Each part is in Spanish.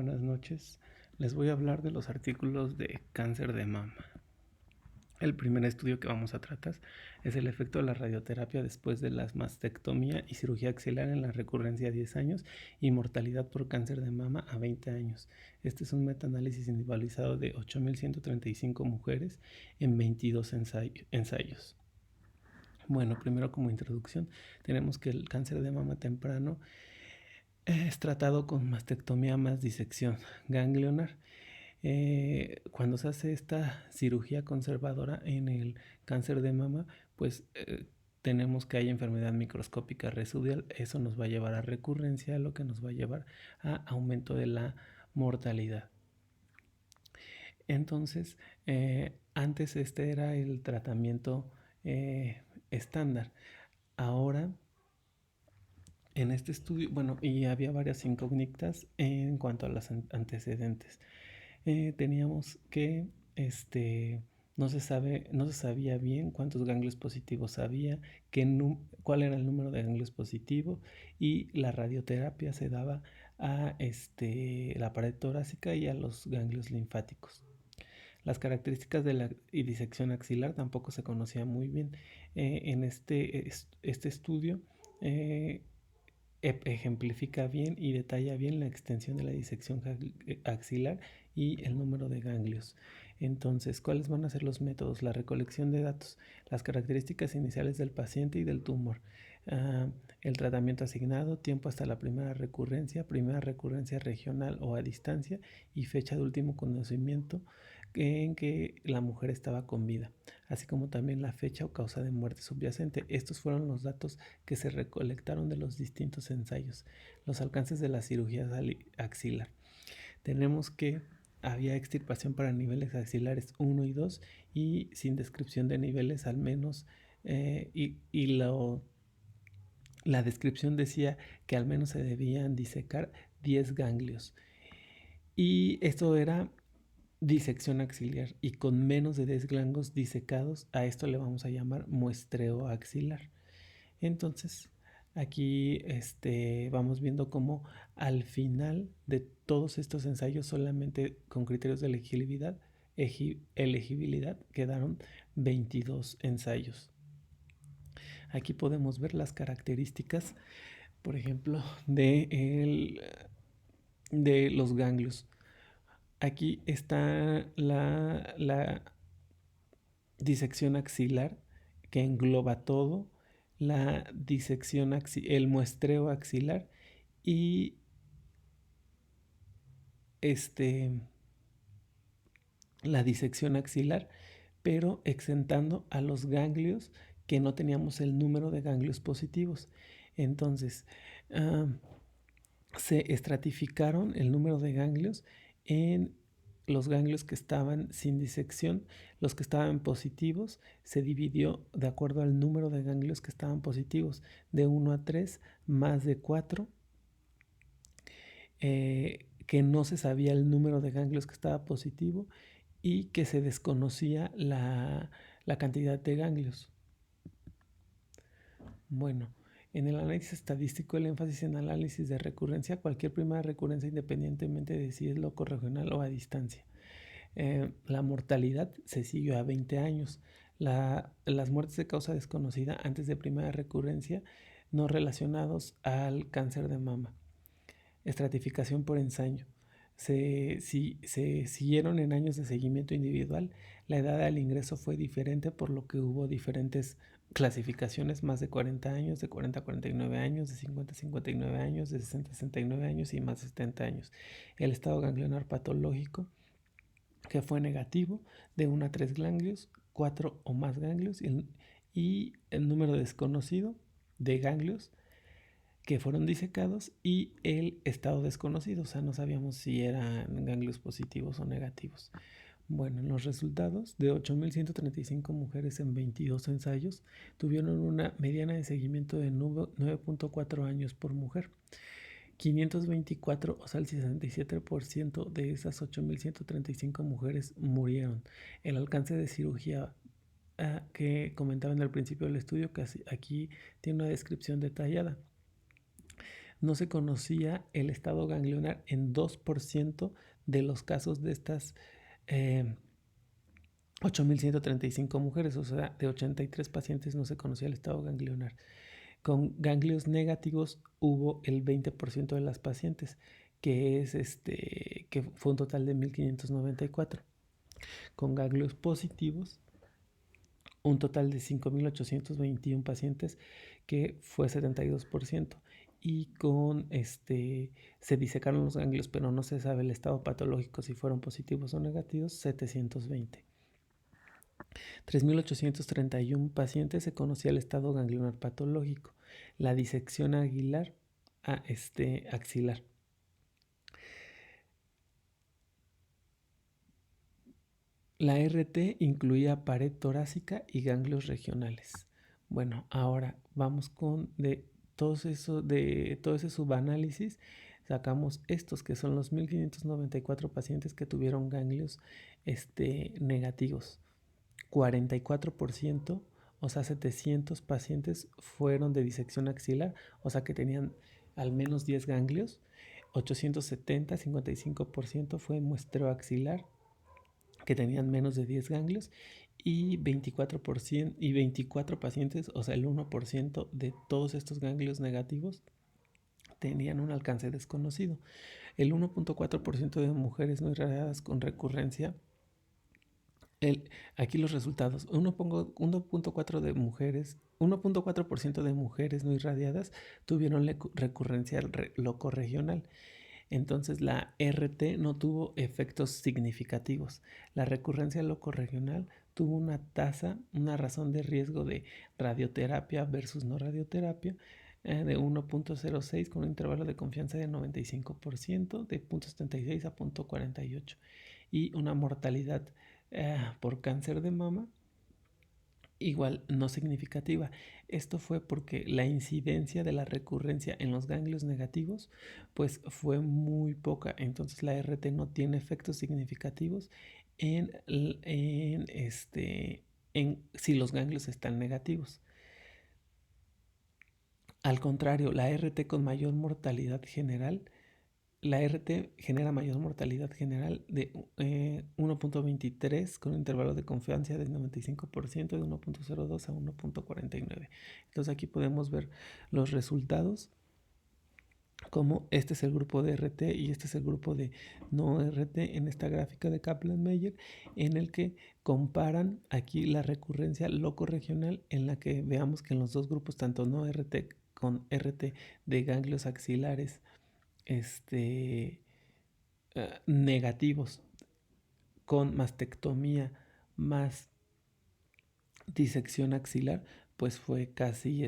buenas noches. Les voy a hablar de los artículos de cáncer de mama. El primer estudio que vamos a tratar es el efecto de la radioterapia después de la mastectomía y cirugía axilar en la recurrencia a 10 años y mortalidad por cáncer de mama a 20 años. Este es un metaanálisis individualizado de 8.135 mujeres en 22 ensayos. Bueno, primero como introducción, tenemos que el cáncer de mama temprano es tratado con mastectomía más disección ganglionar. Cuando se hace esta cirugía conservadora en el cáncer de mama, pues tenemos que hay enfermedad microscópica residual. Eso nos va a llevar a recurrencia, lo que nos va a llevar a aumento de la mortalidad. Entonces, antes este era el tratamiento estándar. Ahora, en este estudio, bueno, y había varias incógnitas en cuanto a los antecedentes. Teníamos que no se sabía bien cuántos ganglios positivos había, cuál era el número de ganglios positivos, y la radioterapia se daba a la pared torácica y a los ganglios linfáticos. Las características de la disección axilar tampoco se conocían muy bien. En este estudio ejemplifica bien y detalla bien la extensión de la disección axilar y el número de ganglios. Entonces, ¿cuáles van a ser los métodos? La recolección de datos, las características iniciales del paciente y del tumor, el tratamiento asignado, tiempo hasta la primera recurrencia regional o a distancia y fecha de último conocimiento en que la mujer estaba con vida, así como también la fecha o causa de muerte subyacente. Estos fueron los datos que se recolectaron de los distintos ensayos. Los alcances de la cirugía axilar. Tenemos que había extirpación para niveles axilares 1 y 2 y sin descripción de niveles al menos, la descripción decía que al menos se debían disecar 10 ganglios. Y esto era disección axilar, y con menos de 10 ganglios disecados, a esto le vamos a llamar muestreo axilar. Entonces, aquí vamos viendo cómo al final de todos estos ensayos, solamente con criterios de elegibilidad quedaron 22 ensayos. Aquí podemos ver las características, por ejemplo, de los ganglios. Aquí está la disección axilar, que engloba todo, la disección el muestreo axilar y la disección axilar, pero exentando a los ganglios que no teníamos el número de ganglios positivos. Entonces, se estratificaron el número de ganglios en los ganglios que estaban sin disección. Los que estaban positivos se dividió de acuerdo al número de ganglios que estaban positivos, de 1 a 3, más de 4, que no se sabía el número de ganglios que estaba positivo y que se desconocía la cantidad de ganglios. Bueno, en el análisis estadístico, el énfasis en análisis de recurrencia, cualquier primera recurrencia independientemente de si es locorregional o a distancia. La mortalidad se siguió a 20 años. Las muertes de causa desconocida antes de primera recurrencia no relacionados al cáncer de mama. Estratificación por ensayo. Se siguieron en años de seguimiento individual. La edad al ingreso fue diferente, por lo que hubo diferentes clasificaciones: más de 40 años, de 40 a 49 años, de 50 a 59 años, de 60 a 69 años y más de 70 años. El estado ganglionar patológico, que fue negativo, de 1 a 3 ganglios, 4 o más ganglios, y el número desconocido de ganglios que fueron disecados, y el estado desconocido, o sea, no sabíamos si eran ganglios positivos o negativos. Bueno, los resultados de 8.135 mujeres en 22 ensayos tuvieron una mediana de seguimiento de 9.4 años por mujer. 524, o sea, el 67% de esas 8.135 mujeres murieron. El alcance de cirugía que comentaba en el principio del estudio, que aquí tiene una descripción detallada. no se conocía el estado ganglionar en 2% de los casos de estas 8.135 mujeres, o sea, de 83 pacientes no se conocía el estado ganglionar. Con ganglios negativos hubo el 20% de las pacientes, que fue un total de 1.594. Con ganglios positivos, un total de 5.821 pacientes, que fue 72%. Y se disecaron los ganglios, pero no se sabe el estado patológico, si fueron positivos o negativos, 720. 3.831 pacientes se conocía el estado ganglionar patológico, la disección axilar. La RT incluía pared torácica y ganglios regionales. Bueno, ahora vamos con de todo ese subanálisis, sacamos estos que son los 1.594 pacientes que tuvieron ganglios negativos. 44%, o sea, 700 pacientes fueron de disección axilar, o sea que tenían al menos 10 ganglios. 870, 55% fue muestreo axilar, que tenían menos de 10 ganglios, y 24%, y 24 pacientes, o sea, el 1% de todos estos ganglios negativos tenían un alcance desconocido. El 1.4% de mujeres no irradiadas con recurrencia. Aquí los resultados: 1.4% de mujeres, 1.4% de mujeres no irradiadas tuvieron recurrencia locorregional. Entonces la RT no tuvo efectos significativos. La recurrencia locorregional tuvo una razón de riesgo de radioterapia versus no radioterapia de 1.06 con un intervalo de confianza de 95%, de 0.76 a 0.48, y una mortalidad por cáncer de mama igual no significativa. Esto fue porque la incidencia de la recurrencia en los ganglios negativos pues fue muy poca. Entonces la RT no tiene efectos significativos en si los ganglios están negativos. Al contrario, la RT con mayor mortalidad general, la RT genera mayor mortalidad general de 1.23 con un intervalo de confianza de 95%, de 1.02 a 1.49. Entonces aquí podemos ver los resultados, como este es el grupo de RT y este es el grupo de no RT en esta gráfica de Kaplan-Meier, en el que comparan aquí la recurrencia locorregional, en la que veamos que en los dos grupos, tanto no RT con RT de ganglios axilares negativos, con mastectomía más disección axilar, pues fue casi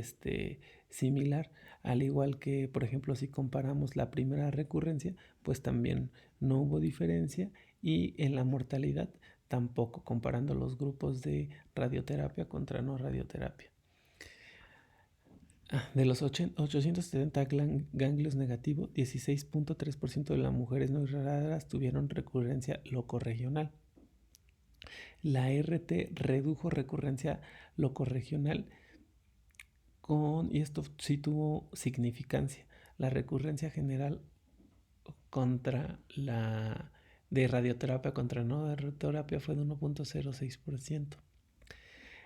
similar. Al igual que, por ejemplo, si comparamos la primera recurrencia, pues también no hubo diferencia, y en la mortalidad tampoco, comparando los grupos de radioterapia contra no radioterapia. De los 870 ganglios negativos, 16.3% de las mujeres no irradiadas tuvieron recurrencia locorregional. La RT redujo recurrencia locorregional y esto sí tuvo significancia. La recurrencia general contra la de radioterapia contra no radioterapia fue de 1.06%.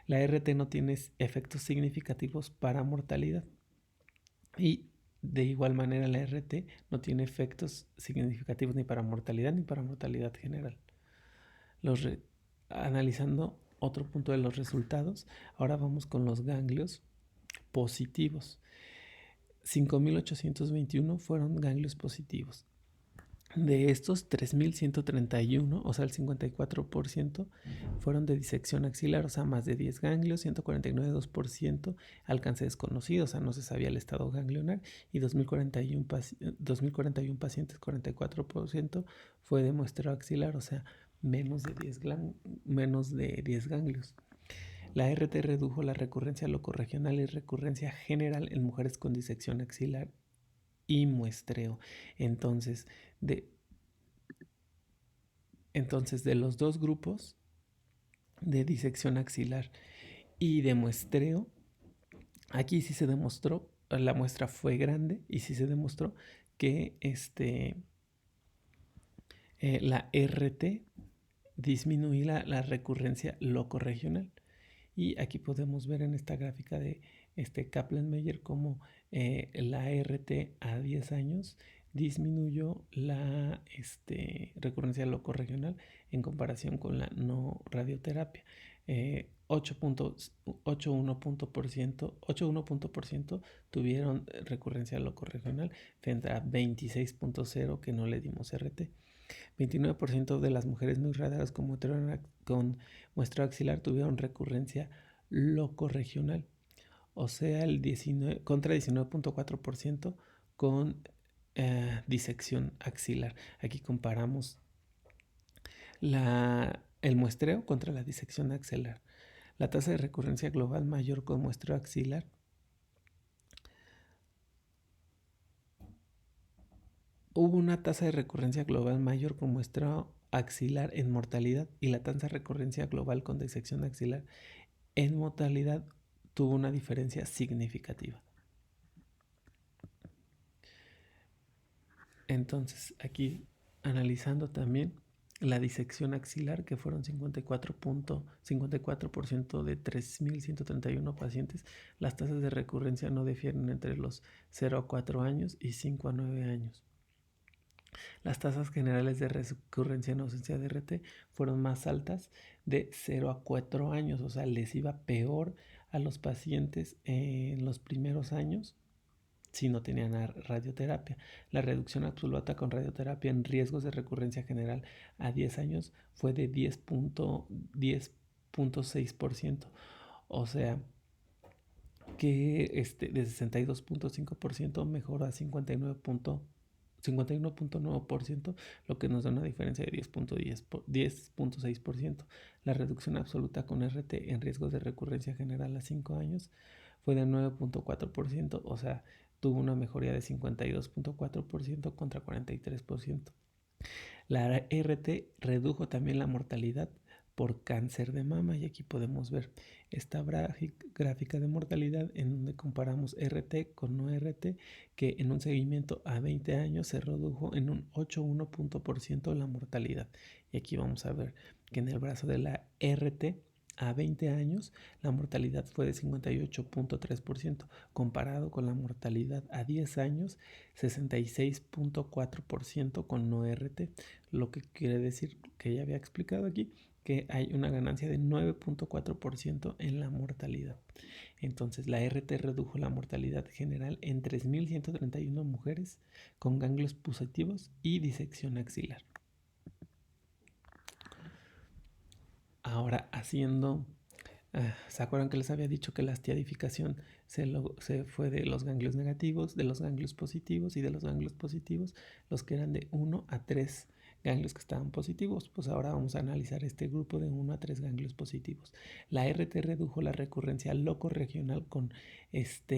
La RT no tiene efectos significativos para mortalidad, y de igual manera la RT no tiene efectos significativos ni para mortalidad general. Analizando otro punto de los resultados, ahora vamos con los ganglios positivos. 5.821 fueron ganglios positivos. De estos, 3.131, o sea el 54%, fueron de disección axilar, o sea más de 10 ganglios. 149, 2%, alcance desconocido, o sea no se sabía el estado ganglionar. Y 2.041 pacientes, 44%, fue de muestreo axilar, o sea menos de 10 ganglios. La RT redujo la recurrencia locorregional y recurrencia general en mujeres con disección axilar y muestreo. Entonces, de los dos grupos de disección axilar y de muestreo, aquí sí se demostró la muestra fue grande y sí se demostró que la RT disminuía la recurrencia locorregional. Y aquí podemos ver en esta gráfica de Kaplan-Meier cómo la RT a 10 años disminuyó la recurrencia locorregional en comparación con la no radioterapia. 8,1% tuvieron recurrencia locorregional frente a 26,0% que no le dimos RT. 29% de las mujeres muy radadas con muestreo axilar tuvieron recurrencia locorregional, o sea, el 19, contra 19,4% con disección axilar. Aquí comparamos el muestreo contra la disección axilar. La tasa de recurrencia global mayor con muestreo axilar hubo una tasa de recurrencia global mayor con muestreo axilar en mortalidad y la tasa de recurrencia global con disección axilar en mortalidad tuvo una diferencia significativa. Entonces, aquí analizando también la disección axilar, que fueron 54% de 3.131 pacientes, las tasas de recurrencia no difieren entre los 0 a 4 años y 5 a 9 años. Las tasas generales de recurrencia en ausencia de RT fueron más altas de 0 a 4 años, o sea, les iba peor a los pacientes en los primeros años si no tenían radioterapia. La reducción absoluta con radioterapia en riesgos de recurrencia general a 10 años fue de 10,6%, o sea, que de 62,5% mejoró a 51,9%, lo que nos da una diferencia de 10,6%. La reducción absoluta con RT en riesgos de recurrencia general a 5 años fue de 9,4%, o sea, tuvo una mejoría de 52,4% contra 43%. La RT redujo también la mortalidad por cáncer de mama y aquí podemos ver esta gráfica de mortalidad en donde comparamos RT con no RT, que en un seguimiento a 20 años se redujo en un 8,1% la mortalidad. Y aquí vamos a ver que en el brazo de la RT a 20 años la mortalidad fue de 58,3%, comparado con la mortalidad a 10 años 66,4% con no RT, lo que quiere decir que ya había explicado aquí que hay una ganancia de 9,4% en la mortalidad. Entonces la RT redujo la mortalidad general en 3.131 mujeres con ganglios positivos y disección axilar. Ahora haciendo, ¿se acuerdan que les había dicho que la estiadificación se fue de los ganglios negativos, de los ganglios positivos y de los ganglios positivos, los que eran de 1 a 3 ganglios que estaban positivos? Pues ahora vamos a analizar este grupo de 1 a 3 ganglios positivos. La RT redujo la recurrencia locorregional con esto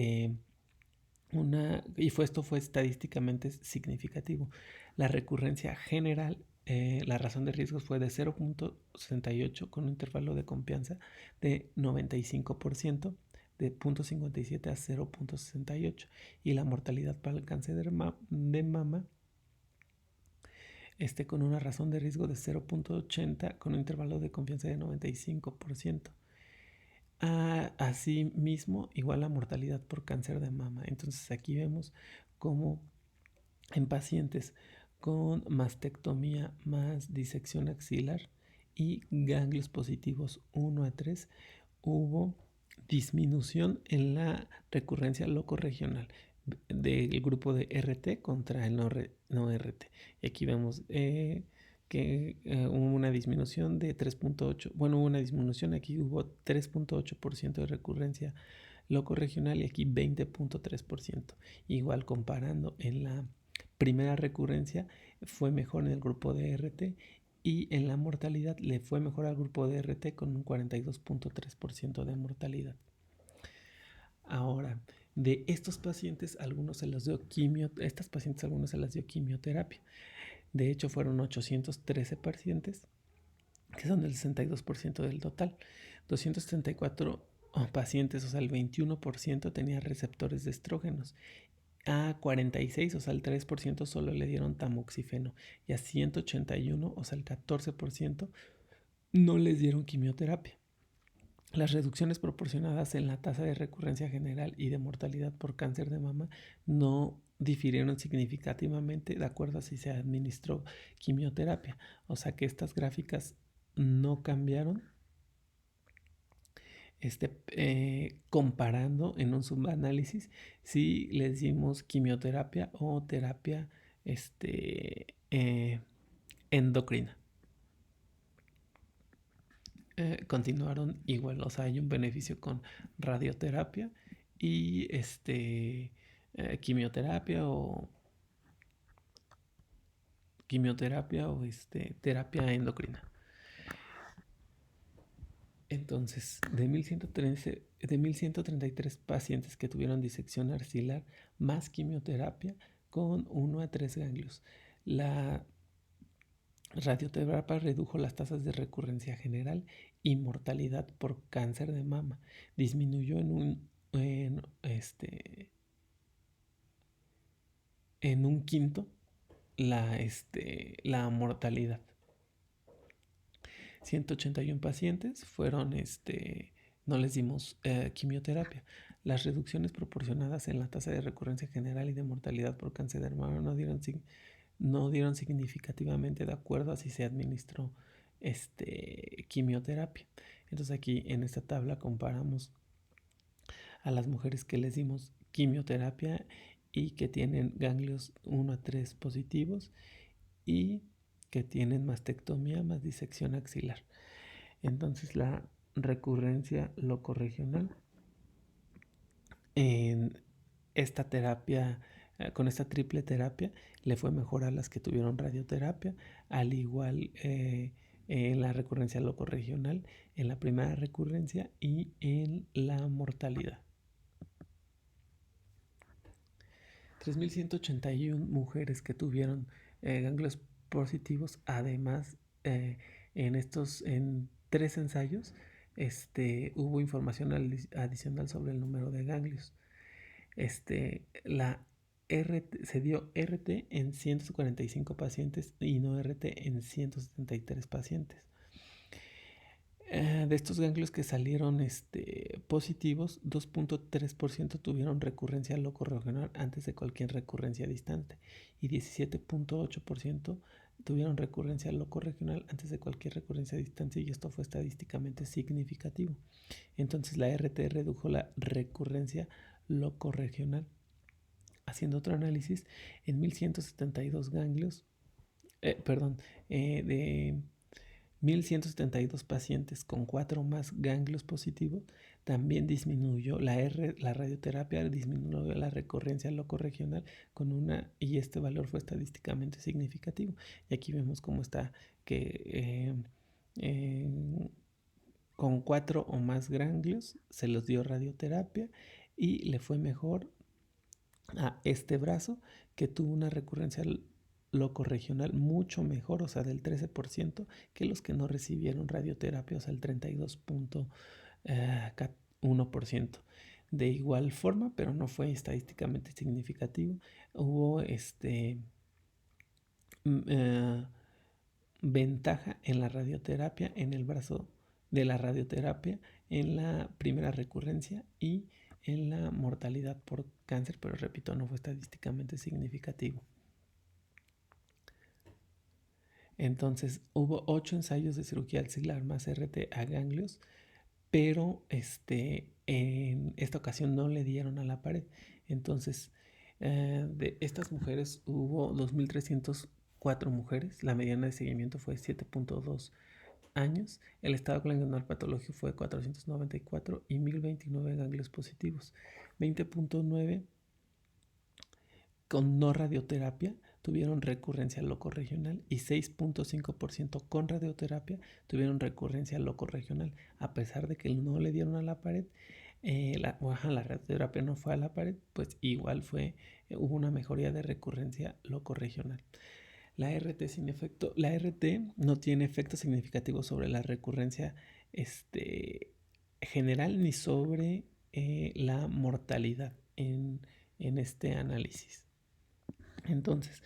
fue estadísticamente significativo. La recurrencia general, la razón de riesgos fue de 0,68 con un intervalo de confianza de 95%, de 0,57 a 0,68, y la mortalidad para el cáncer de mama con una razón de riesgo de 0,80 con un intervalo de confianza de 95%. Asimismo, igual la mortalidad por cáncer de mama. Entonces aquí vemos cómo en pacientes con mastectomía más disección axilar y ganglios positivos 1 a 3 hubo disminución en la recurrencia locorregional del grupo de RT contra el no RT. Y aquí vemos que hubo una disminución de 3,8. Bueno, hubo una disminución, aquí hubo 3,8% de recurrencia locorregional y aquí 20,3%. Igual comparando en la primera recurrencia fue mejor en el grupo de RT y en la mortalidad le fue mejor al grupo de RT con un 42,3% de mortalidad. Ahora, de estos pacientes, algunos se les dio quimioterapia. De hecho, fueron 813 pacientes, que son el 62% del total. 234 pacientes, o sea, el 21% tenía receptores de estrógenos. A 46, o sea, el 3% solo le dieron tamoxifeno. Y a 181, o sea, el 14%, no les dieron quimioterapia. Las reducciones proporcionadas en la tasa de recurrencia general y de mortalidad por cáncer de mama no difirieron significativamente de acuerdo a si se administró quimioterapia. O sea que estas gráficas no cambiaron comparando en un subanálisis si les dimos quimioterapia o terapia endocrina. Continuaron igual, o sea, hay un beneficio con radioterapia y quimioterapia o terapia endocrina. Entonces, de 1133 pacientes que tuvieron disección axilar más quimioterapia con 1 a 3 ganglios, la radioterapia redujo las tasas de recurrencia general y mortalidad por cáncer de mama. Disminuyó en un quinto la mortalidad. 181 pacientes fueron, no les dimos quimioterapia. Las reducciones proporcionadas en la tasa de recurrencia general y de mortalidad por cáncer de mama no dieron significativamente de acuerdo a si se administró quimioterapia. Entonces aquí en esta tabla comparamos a las mujeres que les dimos quimioterapia y que tienen ganglios 1 a 3 positivos y que tienen mastectomía más disección axilar. Entonces la recurrencia locorregional en esta terapia, con esta triple terapia, le fue mejor a las que tuvieron radioterapia, al igual en la recurrencia locorregional, en la primera recurrencia y en la mortalidad. 3.181 mujeres que tuvieron ganglios positivos, además en 3 ensayos hubo información adicional sobre el número de ganglios. Se dio RT en 145 pacientes y no RT en 173 pacientes. De estos ganglios que salieron positivos, 2.3% tuvieron recurrencia locorregional antes de cualquier recurrencia distante y 17.8% tuvieron recurrencia locorregional antes de cualquier recurrencia distante, y esto fue estadísticamente significativo. Entonces la RT redujo la recurrencia locorregional. Haciendo otro análisis, en 1172 ganglios, de 1172 pacientes con 4 más ganglios positivos, también disminuyó la radioterapia, disminuyó la recurrencia locorregional con y este valor fue estadísticamente significativo. Y aquí vemos cómo está que con 4 o más ganglios se los dio radioterapia y le fue mejor a este brazo, que tuvo una recurrencia locorregional mucho mejor, o sea, del 13%, que los que no recibieron radioterapia, o sea, el 32.1%. De igual forma, pero no fue estadísticamente significativo, hubo ventaja en la radioterapia, en el brazo de la radioterapia, en la primera recurrencia y en la mortalidad por cáncer, pero repito, no fue estadísticamente significativo. Entonces hubo 8 ensayos de cirugía axilar más RT a ganglios, pero en esta ocasión no le dieron a la pared. Entonces de estas mujeres hubo 2.304 mujeres, la mediana de seguimiento fue 7.2 años, el estado clínico patológico fue 494 y 1.029 ganglios positivos. 20.9 con no radioterapia tuvieron recurrencia locorregional y 6.5% con radioterapia tuvieron recurrencia locorregional, a pesar de que no le dieron a la pared. La radioterapia no fue a la pared, pues igual hubo una mejoría de recurrencia locorregional. La RT sin efecto, la RT no tiene efecto significativo sobre la recurrencia general ni sobre la mortalidad en este análisis. Entonces,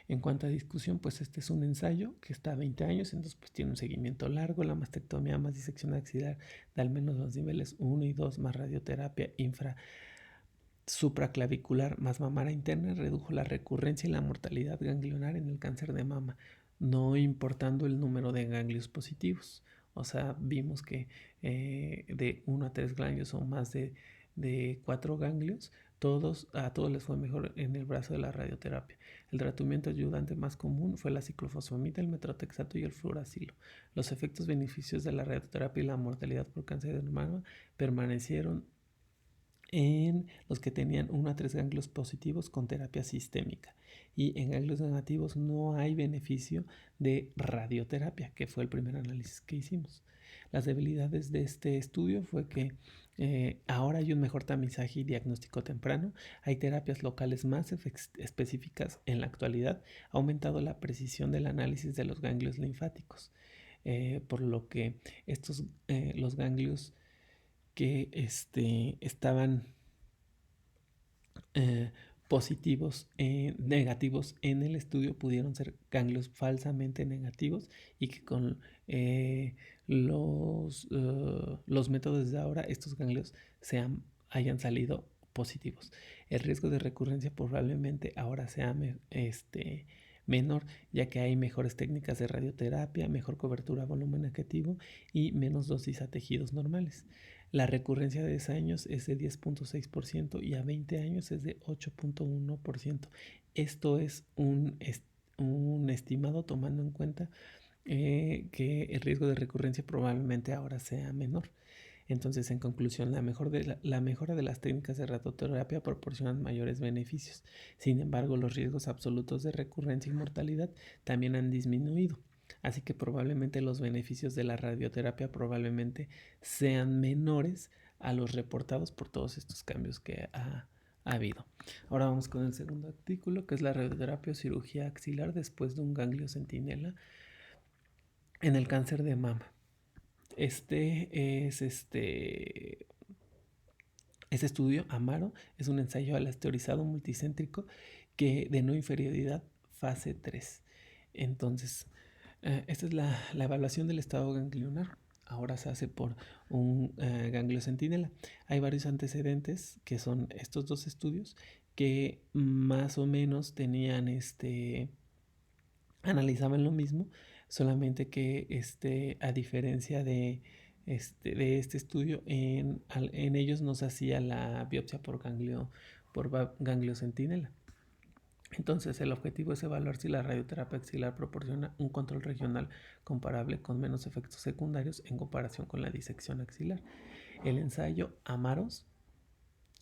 en cuanto a discusión, pues este es un ensayo que está a 20 años, entonces pues tiene un seguimiento largo. La mastectomía más disección axilar de al menos los niveles 1 y 2 más radioterapia supraclavicular más mamara interna redujo la recurrencia y la mortalidad ganglionar en el cáncer de mama, no importando el número de ganglios positivos. O sea, vimos que de 1 a 3 ganglios o más de 4 ganglios, a todos les fue mejor en el brazo de la radioterapia. El tratamiento ayudante más común fue la ciclofosfamida, el metrotexato y el fluoracilo. Los efectos beneficios de la radioterapia y la mortalidad por cáncer de mama permanecieron en los que tenían 1 a 3 ganglios positivos con terapia sistémica, y en ganglios negativos no hay beneficio de radioterapia, que fue el primer análisis que hicimos. Las debilidades de este estudio fue que ahora hay un mejor tamizaje y diagnóstico temprano, hay terapias locales más específicas en la actualidad, ha aumentado la precisión del análisis de los ganglios linfáticos, por lo que los ganglios que estaban positivos, negativos en el estudio pudieron ser ganglios falsamente negativos, y que con los métodos de ahora estos ganglios hayan salido positivos. El riesgo de recurrencia probablemente ahora sea menor, ya que hay mejores técnicas de radioterapia, mejor cobertura a volumen negativo y menos dosis a tejidos normales. La recurrencia de 10 años es de 10.6% y a 20 años es de 8.1%. Esto es un estimado tomando en cuenta que el riesgo de recurrencia probablemente ahora sea menor. Entonces, en conclusión, la mejora de las técnicas de radioterapia proporcionan mayores beneficios. Sin embargo, los riesgos absolutos de recurrencia y mortalidad también han disminuido. Así que probablemente los beneficios de la radioterapia probablemente sean menores a los reportados por todos estos cambios que ha habido. Ahora vamos con el segundo artículo, que es la radioterapia o cirugía axilar después de un ganglio centinela en el cáncer de mama. Este estudio, AMARO, es un ensayo aleatorizado multicéntrico de no inferioridad fase 3. Entonces, esta es la evaluación del estado ganglionar. Ahora se hace por un ganglio centinela. Hay varios antecedentes, que son estos dos estudios, que más o menos analizaban lo mismo, solamente que a diferencia de este estudio, en ellos no se hacía la biopsia por ganglio centinela. Entonces, el objetivo es evaluar si la radioterapia axilar proporciona un control regional comparable con menos efectos secundarios en comparación con la disección axilar. El ensayo AMAROS,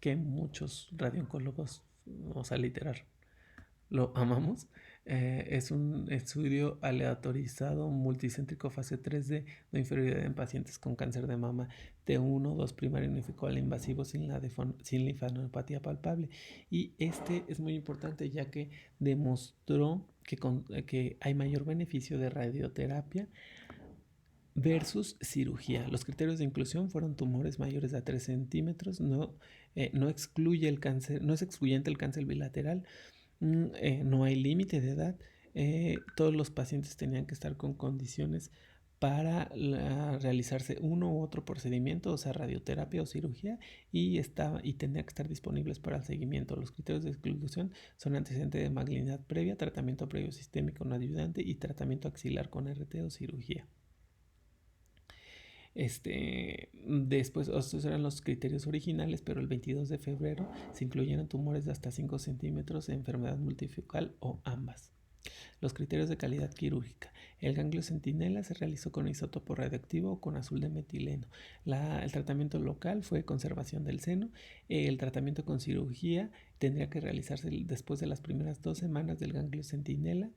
que muchos radiooncólogos, o sea, literal, lo amamos, es un estudio aleatorizado multicéntrico fase 3D de inferioridad en pacientes con cáncer de mama T1, 2 primario unifocal invasivo sin linfadenopatía palpable. Y este es muy importante, ya que demostró que hay mayor beneficio de radioterapia versus cirugía. Los criterios de inclusión fueron tumores mayores a 3 centímetros, no excluye el cáncer, no es excluyente el cáncer bilateral, no hay límite de edad, todos los pacientes tenían que estar con condiciones para realizarse uno u otro procedimiento, o sea, radioterapia o cirugía, y tendrían que estar disponibles para el seguimiento. Los criterios de exclusión son antecedente de malignidad previa, tratamiento previo sistémico no ayudante y tratamiento axilar con RT o cirugía. Después, estos eran los criterios originales, pero el 22 de febrero se incluyeron tumores de hasta 5 centímetros de enfermedad multifocal o ambas. Los criterios de calidad quirúrgica. El ganglio centinela se realizó con isótopo radioactivo o con azul de metileno. El tratamiento local fue conservación del seno. El tratamiento con cirugía tendría que realizarse después de las primeras 2 semanas del ganglio centinela.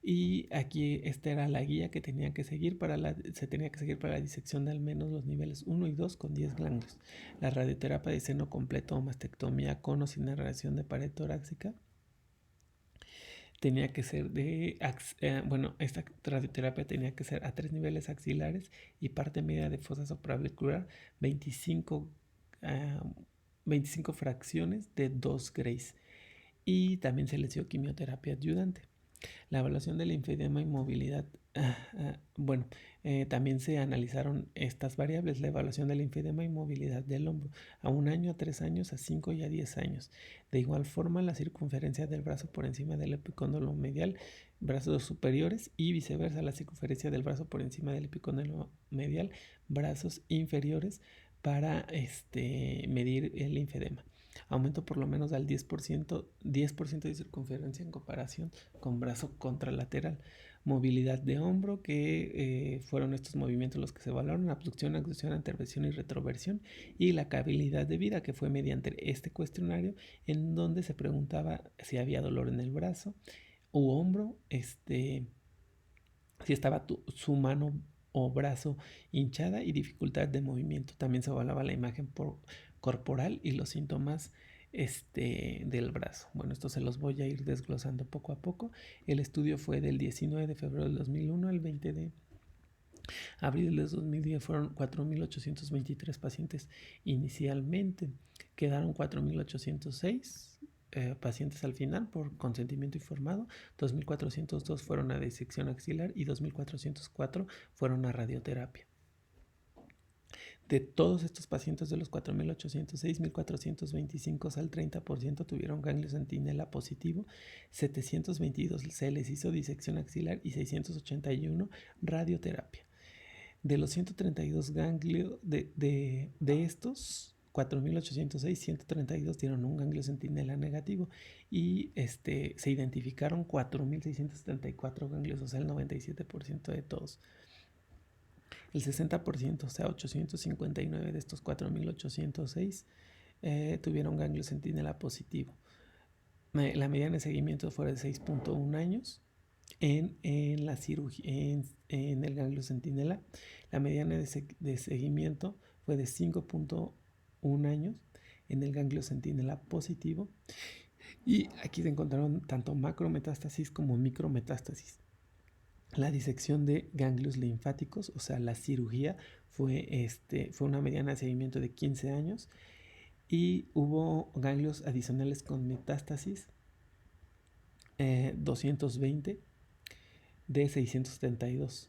Y aquí esta era la guía que se tenía que seguir para la disección de al menos los niveles 1 y 2 con 10 ganglios. La radioterapia de seno completo o mastectomía con o sin irradiación de pared torácica tenía que ser esta radioterapia tenía que ser a 3 niveles axilares y parte media de fosa supraventricular, 25, 25 fracciones de 2 Grays. Y también se les dio quimioterapia ayudante. La evaluación del linfedema y movilidad. También se analizaron estas variables, la evaluación del linfedema y movilidad del hombro a 1 año, a 3 años, a 5 y a 10 años. De igual forma, la circunferencia del brazo por encima del epicóndilo medial, brazos superiores, y viceversa, la circunferencia del brazo por encima del epicóndilo medial, brazos inferiores, para medir el linfedema. Aumento por lo menos al 10% de circunferencia en comparación con brazo contralateral. Movilidad de hombro, que fueron estos movimientos los que se evaluaron: abducción, abducción, anteversión y retroversión. Y la calidad de vida, que fue mediante este cuestionario, en donde se preguntaba si había dolor en el brazo u hombro, si estaba su mano o brazo hinchada, y dificultad de movimiento. También se evaluaba la imagen corporal y los síntomas del brazo. Bueno, esto se los voy a ir desglosando poco a poco. El estudio fue del 19 de febrero del 2001 al 20 de abril de 2010. Fueron 4.823 pacientes inicialmente. Quedaron 4.806 pacientes al final por consentimiento informado. 2.402 fueron a disección axilar y 2.404 fueron a radioterapia. De todos estos pacientes, de los 4.806, 1.425 al 30% tuvieron ganglio centinela positivo, 722 se les hizo disección axilar y 681 radioterapia. De los 132 ganglios, de estos 4.806, 132 dieron un ganglio centinela negativo, y se identificaron 4.674 ganglios, o sea, el 97% de todos. El 60%, o sea, 859 de estos 4.806 tuvieron ganglio centinela positivo. La mediana de seguimiento fue de 6.1 años en la cirugía, en el ganglio centinela. La mediana de seguimiento fue de 5.1 años en el ganglio centinela positivo. Y aquí se encontraron tanto macrometástasis como micrometástasis. La disección de ganglios linfáticos, o sea, la cirugía, fue una mediana de seguimiento de 15 años, y hubo ganglios adicionales con metástasis 220 de 672,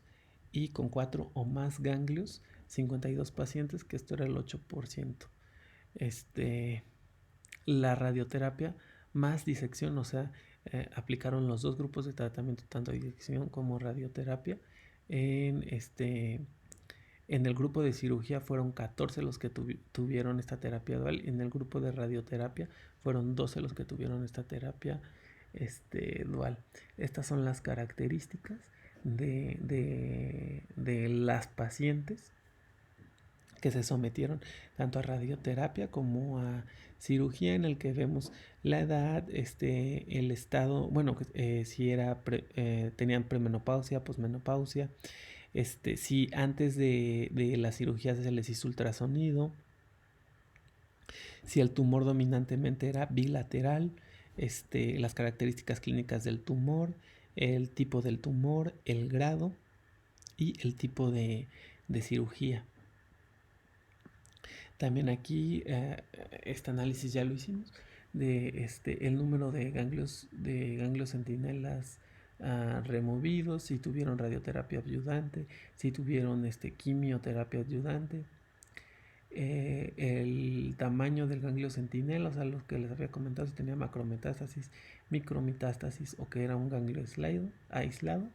y con 4 o más ganglios 52 pacientes, que esto era el 8%. La radioterapia más disección, o sea, aplicaron los dos grupos de tratamiento, tanto disección como radioterapia. En el grupo de cirugía fueron 14 los que tuvieron esta terapia dual. En el grupo de radioterapia fueron 12 los que tuvieron esta terapia dual. Estas son las características de las pacientes que se sometieron tanto a radioterapia como a cirugía, en el que vemos la edad, el estado, si tenían premenopausia, posmenopausia, si antes de la cirugía se les hizo ultrasonido, si el tumor dominantemente era bilateral, las características clínicas del tumor, el tipo del tumor, el grado y el tipo de cirugía. También aquí este análisis ya lo hicimos de el número de ganglios centinelas removidos, si tuvieron radioterapia ayudante, si tuvieron quimioterapia ayudante, el tamaño del ganglio centinela, o sea, los que les había comentado, si tenía macrometástasis, micrometástasis o que era un ganglio aislado,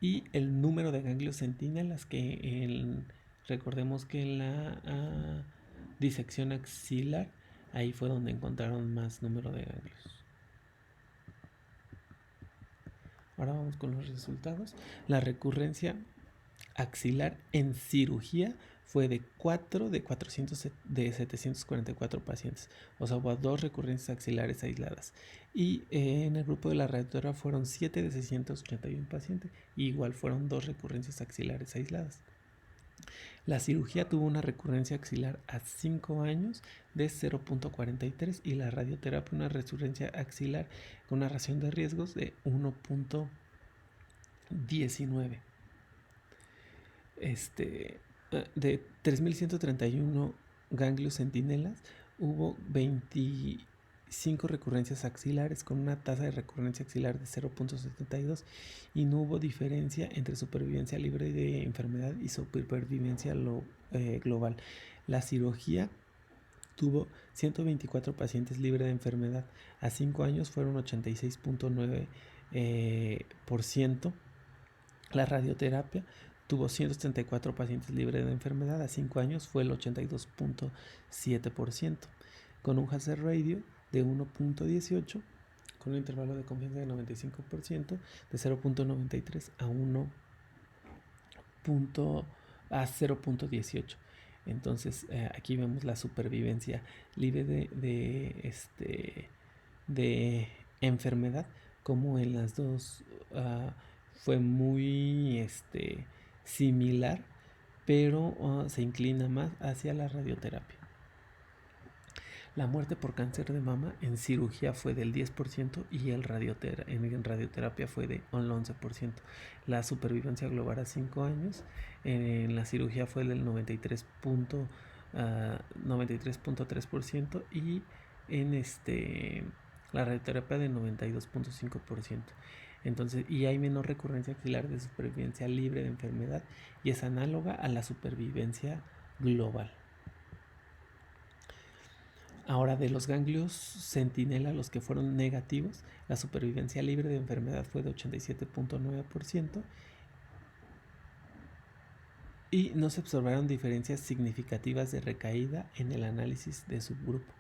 y el número de ganglios centinelas, que recordemos que en la disección axilar, ahí fue donde encontraron más número de ganglios. Ahora vamos con los resultados. La recurrencia axilar en cirugía fue de 744 pacientes. O sea, hubo 2 recurrencias axilares aisladas. Y en el grupo de la radioterapia fueron 7 de 681 pacientes. Y igual fueron 2 recurrencias axilares aisladas. La cirugía tuvo una recurrencia axilar a 5 años de 0.43 y la radioterapia una recurrencia axilar con una ración de riesgos de 1.19. De 3.131 ganglios centinelas, hubo 25 recurrencias axilares con una tasa de recurrencia axilar de 0.72 y no hubo diferencia entre supervivencia libre de enfermedad y supervivencia global. La cirugía tuvo 124 pacientes libres de enfermedad. A 5 años fueron 86.9%. La radioterapia tuvo 174 pacientes libres de enfermedad. A 5 años fue el 82.7%, con un hazard ratio de 1.18, con un intervalo de confianza de 95%, de 0.93 a 0.18. Entonces aquí vemos la supervivencia libre de enfermedad, como en las dos fue muy similar, pero se inclina más hacia la radioterapia. La muerte por cáncer de mama en cirugía fue del 10% y en radioterapia fue del 11%. La supervivencia global a 5 años en la cirugía fue del 93.3% y en la radioterapia del 92.5%. Entonces, y hay menor recurrencia axilar de supervivencia libre de enfermedad y es análoga a la supervivencia global. Ahora, de los ganglios centinela, los que fueron negativos, la supervivencia libre de enfermedad fue de 87.9% y no se observaron diferencias significativas de recaída en el análisis de subgrupo.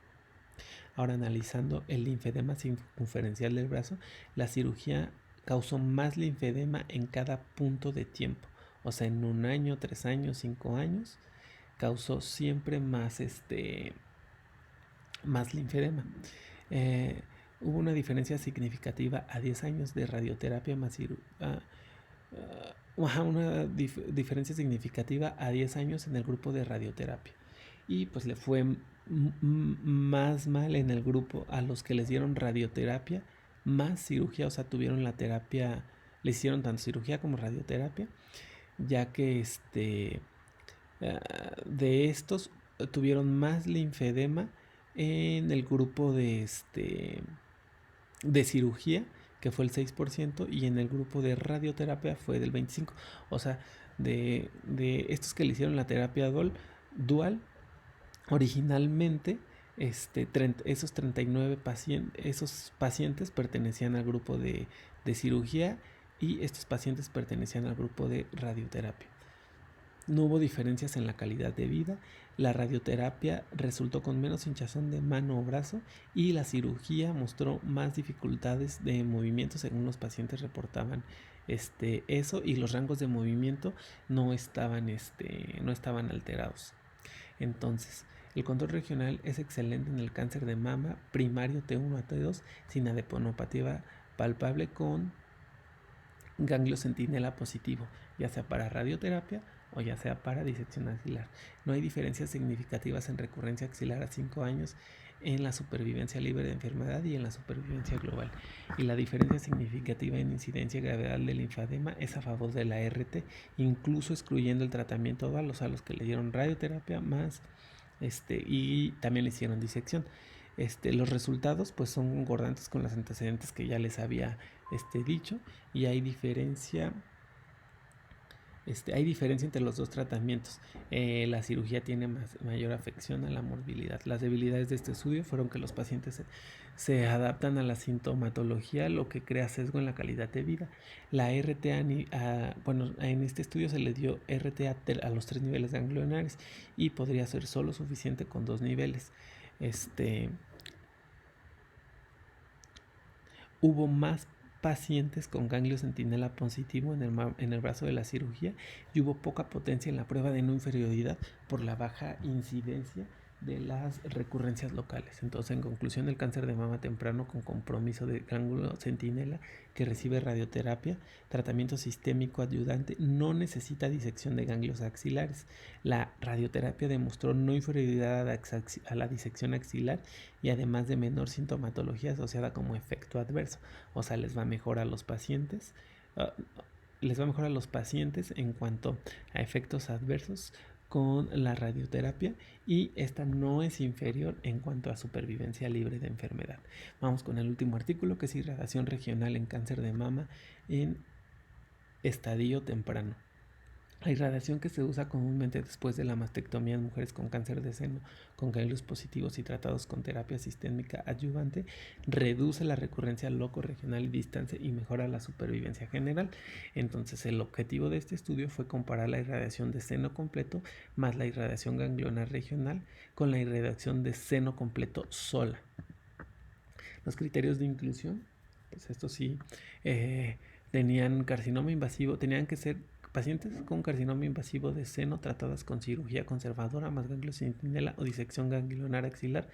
Ahora, analizando el linfedema circunferencial del brazo, la cirugía causó más linfedema en cada punto de tiempo. O sea, en 1 año, 3 años, 5 años, causó siempre más linfedema. Hubo una diferencia significativa a 10 años de radioterapia más una diferencia significativa a 10 años en el grupo de radioterapia. Y pues le fue más mal en el grupo a los que les dieron radioterapia más cirugía, o sea, tuvieron la terapia, le hicieron tanto cirugía como radioterapia, ya que de estos tuvieron más linfedema en el grupo de cirugía, que fue el 6%, y en el grupo de radioterapia fue del 25%. O sea, de estos que le hicieron la terapia dual, originalmente esos 39 pacientes pertenecían al grupo de cirugía y estos pacientes pertenecían al grupo de radioterapia. No hubo diferencias en la calidad de vida. La radioterapia resultó con menos hinchazón de mano o brazo y la cirugía mostró más dificultades de movimiento, según los pacientes reportaban eso, y los rangos de movimiento no estaban alterados. Entonces, el control regional es excelente en el cáncer de mama primario T1 a T2 sin adeponopatía palpable con ganglio centinela positivo, ya sea para radioterapia o ya sea para disección axilar. No hay diferencias significativas en recurrencia axilar a 5 años en la supervivencia libre de enfermedad y en la supervivencia global. Y la diferencia significativa en incidencia y gravedad del linfedema es a favor de la RT, incluso excluyendo el tratamiento dual, o sea, los que le dieron radioterapia más y también le hicieron disección. Los resultados pues son concordantes con los antecedentes que ya les había dicho, y hay diferencia entre los dos tratamientos. La cirugía tiene mayor afección a la morbilidad. Las debilidades de este estudio fueron que los pacientes se adaptan a la sintomatología, lo que crea sesgo en la calidad de vida. La RT, en este estudio se le dio RT a los 3 niveles ganglionares y podría ser solo suficiente con 2 niveles. Hubo más pacientes con ganglio centinela positivo en el brazo de la cirugía y hubo poca potencia en la prueba de no inferioridad por la baja incidencia de las recurrencias locales. Entonces, en conclusión, el cáncer de mama temprano con compromiso de ganglio centinela que recibe radioterapia, tratamiento sistémico adyuvante, no necesita disección de ganglios axilares. La radioterapia demostró no inferioridad a la disección axilar y además de menor sintomatología asociada como efecto adverso. O sea, les va mejor a los pacientes. Les va mejor a los pacientes en cuanto a efectos adversos con la radioterapia, y esta no es inferior en cuanto a supervivencia libre de enfermedad. Vamos con el último artículo, que es irradiación regional en cáncer de mama en estadio temprano. La irradiación que se usa comúnmente después de la mastectomía en mujeres con cáncer de seno, con ganglios positivos y tratados con terapia sistémica adyuvante, reduce la recurrencia loco-regional y distancia y mejora la supervivencia general. Entonces, el objetivo de este estudio fue comparar la irradiación de seno completo más la irradiación ganglionar regional con la irradiación de seno completo sola. Los criterios de inclusión, pues esto sí, tenían carcinoma invasivo, tenían que ser pacientes con carcinoma invasivo de seno tratadas con cirugía conservadora más ganglio centinela o disección ganglionar axilar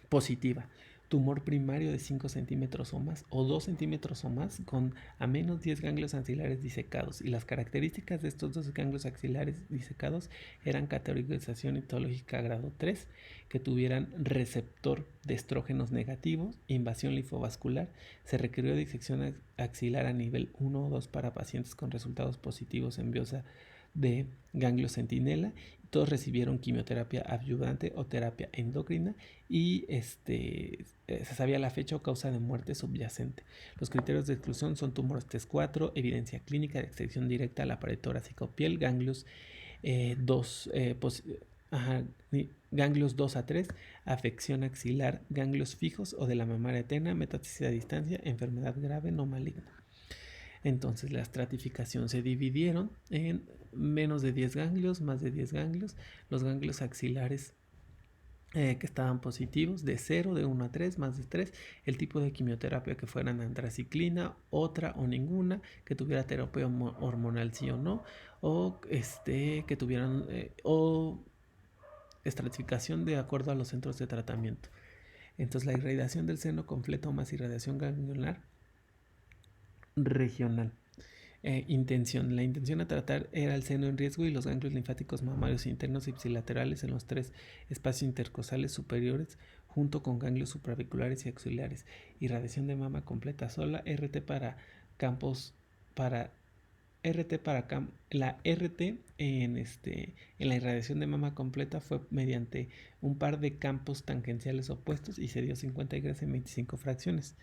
positiva. Tumor primario de 5 centímetros o más o 2 centímetros o más con a menos 10 ganglios axilares disecados, y las características de estos 2 ganglios axilares disecados eran categorización histológica grado 3, que tuvieran receptor de estrógenos negativos, invasión linfovascular. Se requirió disección axilar a nivel 1 o 2 para pacientes con resultados positivos en biopsia de ganglio centinela. Todos recibieron quimioterapia adyuvante o terapia endocrina, y se sabía la fecha o causa de muerte subyacente. Los criterios de exclusión son tumores TES 4, evidencia clínica de extracción directa a la pared torácica o piel, ganglios 2 a 3, afección axilar, ganglios fijos o de la mamaria tena, metástasis a distancia, enfermedad grave no maligna. Entonces, la estratificación se dividieron en menos de 10 ganglios, más de 10 ganglios, los ganglios axilares que estaban positivos de 0, de 1 a 3, más de 3, el tipo de quimioterapia que fueran antraciclina, otra o ninguna, que tuviera terapia hormonal sí o no, o que tuvieran o estratificación de acuerdo a los centros de tratamiento. Entonces, la irradiación del seno completo más irradiación ganglionar regional. Intención. La intención a tratar era el seno en riesgo y los ganglios linfáticos mamarios internos y ipsilaterales en los 3 espacios intercostales superiores, junto con ganglios supraviculares y axilares. Irradiación de mama completa sola, RT para campos para la RT en la irradiación de mama completa fue mediante un par de campos tangenciales opuestos y se dio 50 Gray en 25 fracciones.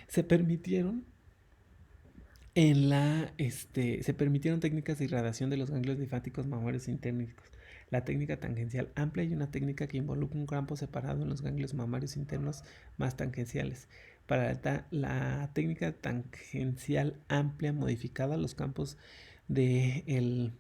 Se permitieron técnicas de irradiación de los ganglios linfáticos mamarios internos. La técnica tangencial amplia y una técnica que involucra un campo separado en los ganglios mamarios internos más tangenciales. Para la técnica tangencial amplia modificada, los campos del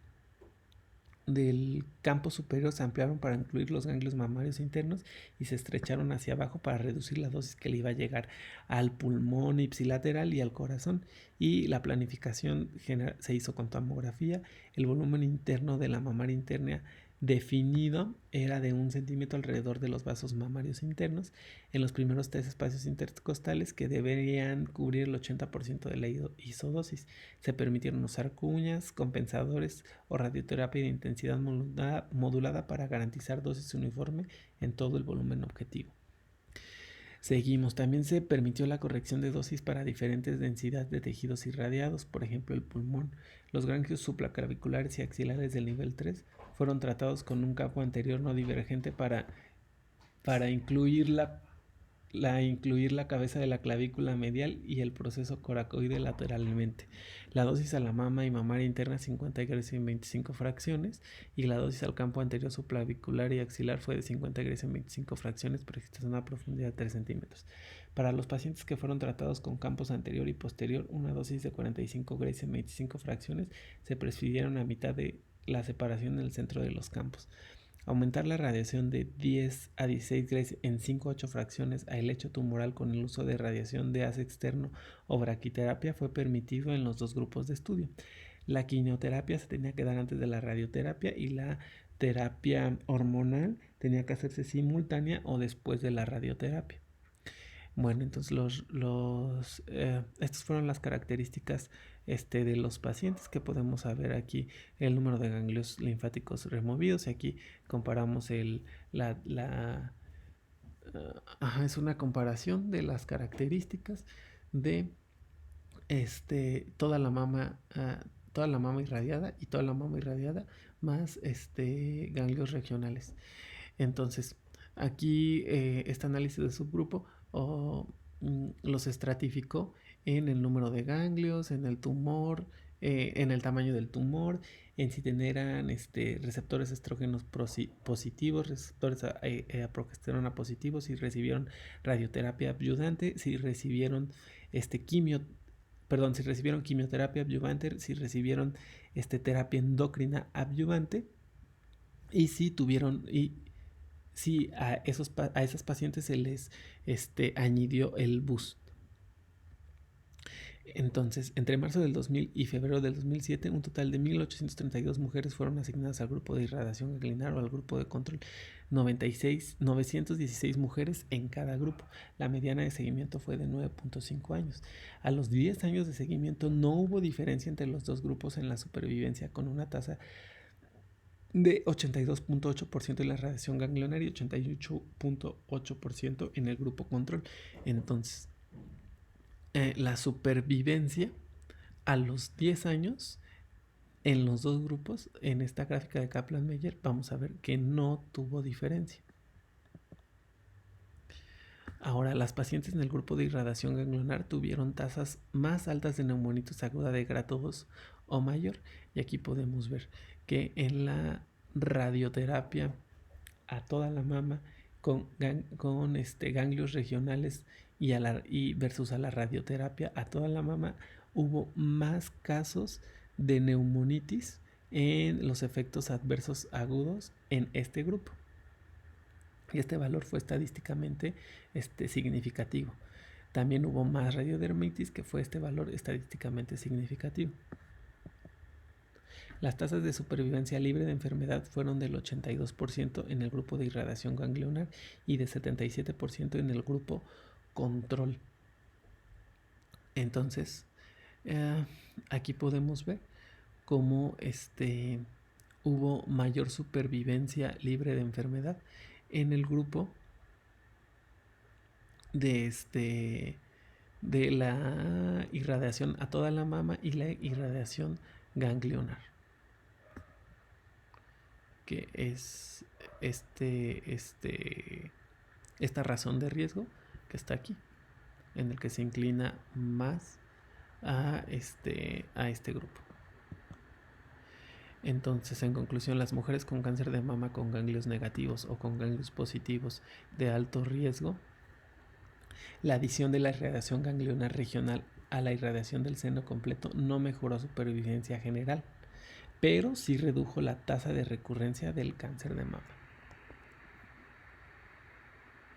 campo superior se ampliaron para incluir los ganglios mamarios internos y se estrecharon hacia abajo para reducir la dosis que le iba a llegar al pulmón ipsilateral y al corazón. Y la planificación se hizo con tomografía. El volumen interno de la mamaria interna definido era de 1 centímetro alrededor de los vasos mamarios internos en los primeros 3 espacios intercostales, que deberían cubrir el 80% de la isodosis. Se permitieron usar cuñas, compensadores o radioterapia de intensidad modulada para garantizar dosis uniforme en todo el volumen objetivo. Seguimos. También se permitió la corrección de dosis para diferentes densidades de tejidos irradiados, por ejemplo el pulmón. Los ganglios supraclaviculares y axilares del nivel 3 fueron tratados con un campo anterior no divergente para incluir la cabeza de la clavícula medial y el proceso coracoide lateralmente. La dosis a la mama y mamaria interna 50 Gray en 25 fracciones, y la dosis al campo anterior subclavicular y axilar fue de 50 Gray en 25 fracciones, pero a una profundidad de 3 centímetros. Para los pacientes que fueron tratados con campos anterior y posterior, una dosis de 45 Gray en 25 fracciones, se prescribieron a mitad de la separación en el centro de los campos. Aumentar la radiación de 10 a 16 Gray en 5 a 8 fracciones al lecho tumoral con el uso de radiación de haz externo o braquiterapia fue permitido en los 2 grupos de estudio. La quimioterapia se tenía que dar antes de la radioterapia y la terapia hormonal tenía que hacerse simultánea o después de la radioterapia. Bueno, entonces estas fueron las características de los pacientes que podemos saber aquí: el número de ganglios linfáticos removidos. Y aquí comparamos es una comparación de las características de toda la mama irradiada y toda la mama irradiada más ganglios regionales. Entonces, aquí este análisis de subgrupo los estratificó en el número de ganglios, en el tumor, en el tamaño del tumor, en si tenían receptores estrógenos positivos, receptores a progesterona positivos, si recibieron radioterapia adyuvante, si recibieron si recibieron quimioterapia adyuvante, si recibieron terapia endocrina adyuvante, y si a esas pacientes se les añadió el boost. Entonces, entre marzo del 2000 y febrero del 2007, un total de 1.832 mujeres fueron asignadas al grupo de irradiación ganglionar o al grupo de control. 916 mujeres en cada grupo. La mediana de seguimiento fue de 9.5 años. A los 10 años de seguimiento no hubo diferencia entre los dos grupos en la supervivencia, con una tasa de 82.8% en la radiación ganglionar y 88.8% en el grupo control. Entonces, la supervivencia a los 10 años en los dos grupos, en esta gráfica de Kaplan-Meier, vamos a ver que no tuvo diferencia. Ahora, las pacientes en el grupo de irradiación ganglionar tuvieron tasas más altas de neumonitis aguda de grado 2 o mayor. Y aquí podemos ver que en la radioterapia a toda la mama con ganglios regionales y versus a la radioterapia a toda la mama, hubo más casos de neumonitis en los efectos adversos agudos en este grupo. Y este valor fue estadísticamente significativo. También hubo más radiodermitis, que fue este valor estadísticamente significativo. Las tasas de supervivencia libre de enfermedad fueron del 82% en el grupo de irradiación ganglionar y de 77% en el grupo control. Entonces, aquí podemos ver cómo hubo mayor supervivencia libre de enfermedad en el grupo de la irradiación a toda la mama y la irradiación ganglionar, que es esta razón de riesgo que está aquí, en el que se inclina más a este grupo. Entonces, en conclusión, las mujeres con cáncer de mama con ganglios negativos o con ganglios positivos de alto riesgo, la adición de la irradiación ganglionar regional a la irradiación del seno completo no mejoró supervivencia general, pero sí redujo la tasa de recurrencia del cáncer de mama.